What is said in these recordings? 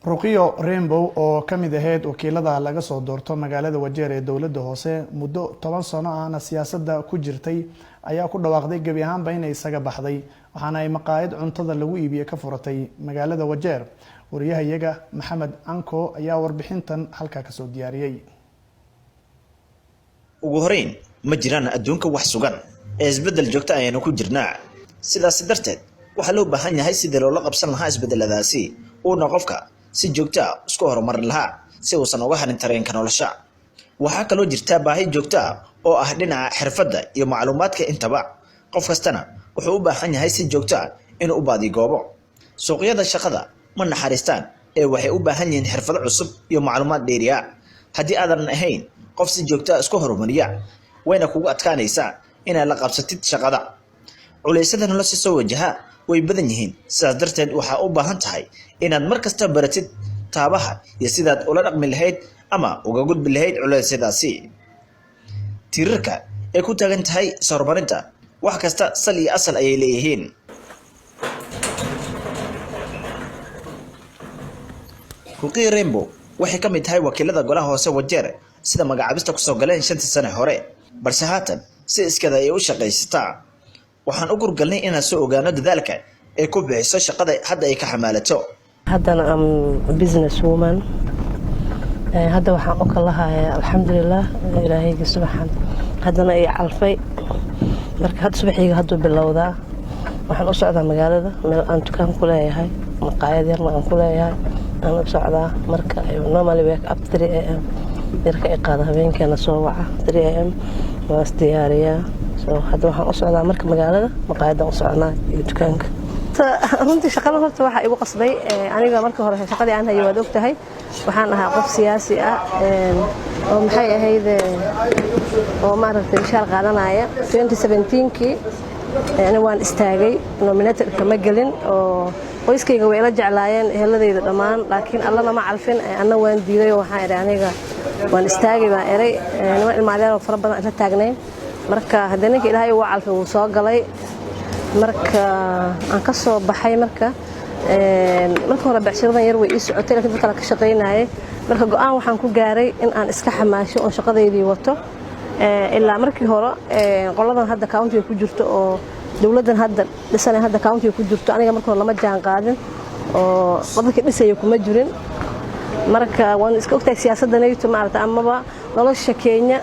Ruqiyo Rainbow oo kamid ahayd wakiilada laga soo doorto magaalada Wajeer ee dowladda hoose muddo 10 sano ahna siyaasadda ku jirtay ayaa ku dhawaaqday gabi ahaanba inay isaga baxday waxaana ay maqaayad cuntada lagu iibiyo ka furatay magaalada Wajeer. Wariyahayaga Maxamed Anko ayaa warbixintan halka ka soo diyaariyay. ugu horeyn ma jiraan adduunka wax sugan ee isbedel joogto ah aynu ku jirnaa sidaas darteed waxa loo baahan yahay sidii loo qabsan lahaa isbedeladaasi oo qofka si joogto ah isku horumar lahaa si uusan uga harin tareenka nolosha waxa kale oo jirta baahi joogto ah oo ah dhinaca xirfadda iyo macluumaadka intaba qof kastana wuxuu u baahan yahay si joogto ah inuu u baadi goobo suuqyada shaqada ma naxariistaan ee waxay u baahan yihiin xirfado cusub iyo macluumaad dheeri ah haddii aadan ahayn qof si joogto ah isku horumariya wayna kugu adkaanaysaa inaad la qabsatid shaqada culaysyada nolosha soo wajaha way badan yihiin sidaas darteed waxa u baahan tahay inaad mar kasta baratid taabaha iyo sidaad ula dhaqmi lahayd ama uga gudbi lahayd culeysyadaasi tiirarka ee ku taagan tahay horumarinta wax kasta sal iyo asal ayay leeyihiin Ruqiyo Rainbow waxay ka mid tahay wakiilada golaha hoose Wajeer sida magacaabista ku soo galeen 5 sano hore balse haatan si iskada ay u shaqaysataa waxaan u gurgalnay inaan soo ogaano dadaalka ay ku bixiso shaqada hadda ay ka xamaalato haddana am business woman hadda waxaan u kala hayaa alxamdulillah ilaahayga subxaan haddana ay calfay marka hadda subaxiga haduu bilowdaa waxaan u socdaa magaalada meel aan dukaan ku leeyahay maqaayad yar aan ku leeyahay aan u socdaa marka ay normally wake up 3 am yarka ay qaada habeenkana soo waca 3 am waa diyaariyaa soo hadda waxaan u socdaa marka magaalada maqaayada u socnaa iyo dukaanka runtii shaqada horta waxa igu qasbay aniga marka hore shaqadii aan hayo waad ogtahay waxaan ahaa qof siyaasi ah oo maxay ahayd oo maaragtay mishaar qaadanaya 2017kii yani waan istaagay nominated kama gelin oo qoyskayga way la jeclaayeen eheladayda dhammaan laakiin alla ma calfin anna waan diiday waxaan iri aniga waan istaagay baan eray niman ilmaadeen oo fara badan la taagnay marka haddana ilaahay uu calfay uu soo galay marka aan ka soo baxay marka hore bacshiradan yar way ii socotay laakiin dadka ka shaqeynayay marka go'aan waxaan ku gaaray in aan iska xamaasho oo shaqadeedii wato ilaa markii hore qoladan hadda county ku jirto oo dawladdan hadda dhisanay hadda county ku jirto aniga marka hore lama jaan qaadin oo qodobka dhisay kuma jirin marka waan iska ogtahay siyaasadda nayto maarta amaba nolosha Kenya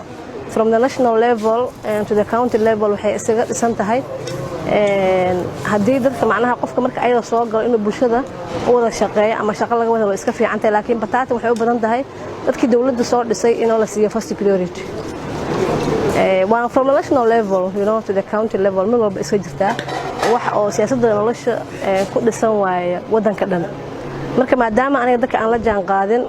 from the national level to the county level waxay isaga dhisan tahay haddii dadka macnaha qofka marka ayada soo galo inuu bulshada u wada shaqeeyo ama shaqo laga wada iska fiican tahay laakiin bataata waxay u badan tahay dadkii dawladda soo dhisay inuu la siiyo first priority waan from the national level to the county level mid walba iska jirtaa wax oo siyaasadda nolosha ku dhisan waaye wadanka dhan marka maadaama aniga dadka aan la jaan qaadin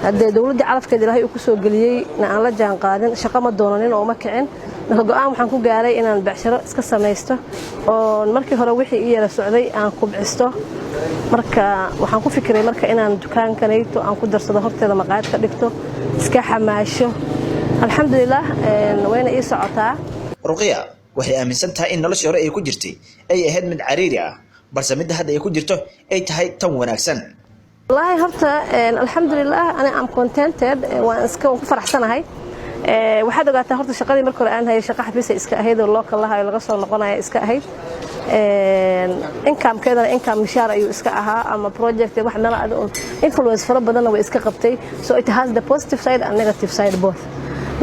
hadee dawladda calafkeeda ilaahay uu ku soo galiyay aan la jaan qaadin shaqo ma doonanin oo ma kicin marka go'aan waxaan ku gaaray inaan bacshiro iska samaysto oo markii hore wixii ii yara socday aan ku bicisto marka waxaan ku fikiray marka inaan dukaankanayto aan ku darsado horteeda maqaayad ka dhigto iska xamaasho alxamdulillah wayna ii socotaa Ruqiya waxay aaminsan tahay in nolosha hore ay ku jirtay ay ahayd mid cariiri ah balse mid hadda ay ku jirto ay tahay tan wanaagsan wallahi horta alxamdulillah ana am contented waan iska ku faraxsanahay waxaad ogaataa horta shaqadii markii hore aan hayay shaqo xafiis iska ahayd oo local lahaay laga soo noqonayo iska ahayd income-keedana income mishaar ayuu iska ahaa ama project wax nala oo influence fara badan way iska qabtay so it has the positive side and negative side both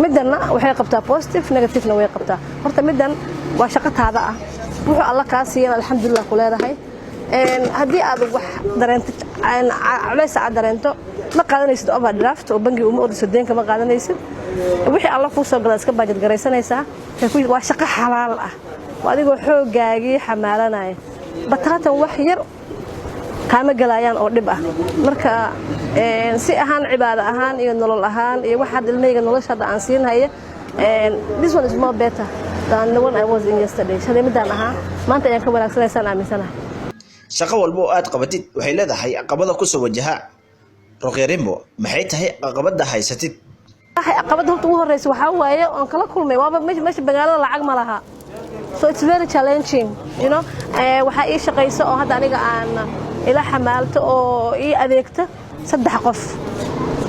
midana waxay qabtaa positive negative na way qabtaa horta midan waa shaqo taada ah wuxuu alla ka siiyay alxamdulillah ku leedahay haddii aad wax dareento culays aad dareento ma qaadanaysid overdraft oo bangi uma ordiso deenka ma qaadanaysid wixii alla ku soo galay iska budget garaysanaysaa waa shaqo xalaal ah adigoo xoogaagii xamaalanaya bataatan wax yar kaama galayaan oo dhib ah marka si ahaan cibaado ahaan iyo nolol ahaan iyo waxa ilmeyga nolosha aan siinaya this one is more better than the one I was in yesterday shalay midaan ahaa maanta ayaan ka wanaagsanaysan aaminsanahay shaqo walba oo aad qabatid waxay leedahay caqabado ku soo wajaha Ruqiyo Rainbow maxay tahay caqabada haysatid caqabada horta ugu horeysa waxa waaye aan kala kulmay waaba meesha magaalada lacag ma laha so it's very challenging waxa ii shaqeyso oo hadda aniga aan ila xamaalto oo ii adeegta 3 qof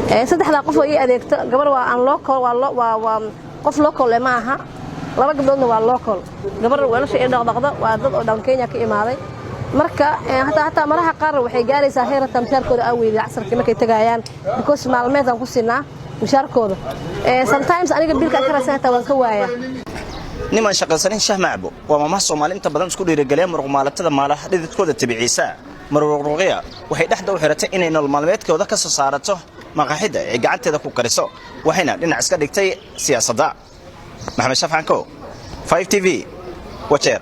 3 qof oo ii adeegta gabar waa aan local waa qof local ma aha 2 gabdhoodna waa local gabar weelasha ee dhaqdhaqda waa dad oo dhan Kenya ka imaaday marka hatta maraha qaar waxay gaaraysaa heerka mushaarkooda awgeed casarka markay tagayaan because maalmeed aan ku siinaa mushaarkooda sometimes aniga bilka ka raasanataa waan ka waaya niman shaqaysanin shahmacbo waa mamaha Soomaaliinta badan isku dhiirigeliyay muruqmaalatada maalaha dhididkooda tabiciisa maruqruqiya waxay dhaxda u xiratay inay nolol maalmeedkooda ka soo saarato maqaaxida ay gacanteeda ku kariso waxayna dhinac iska dhigtay siyaasadda maxamed shafcanko 5TV Wajeer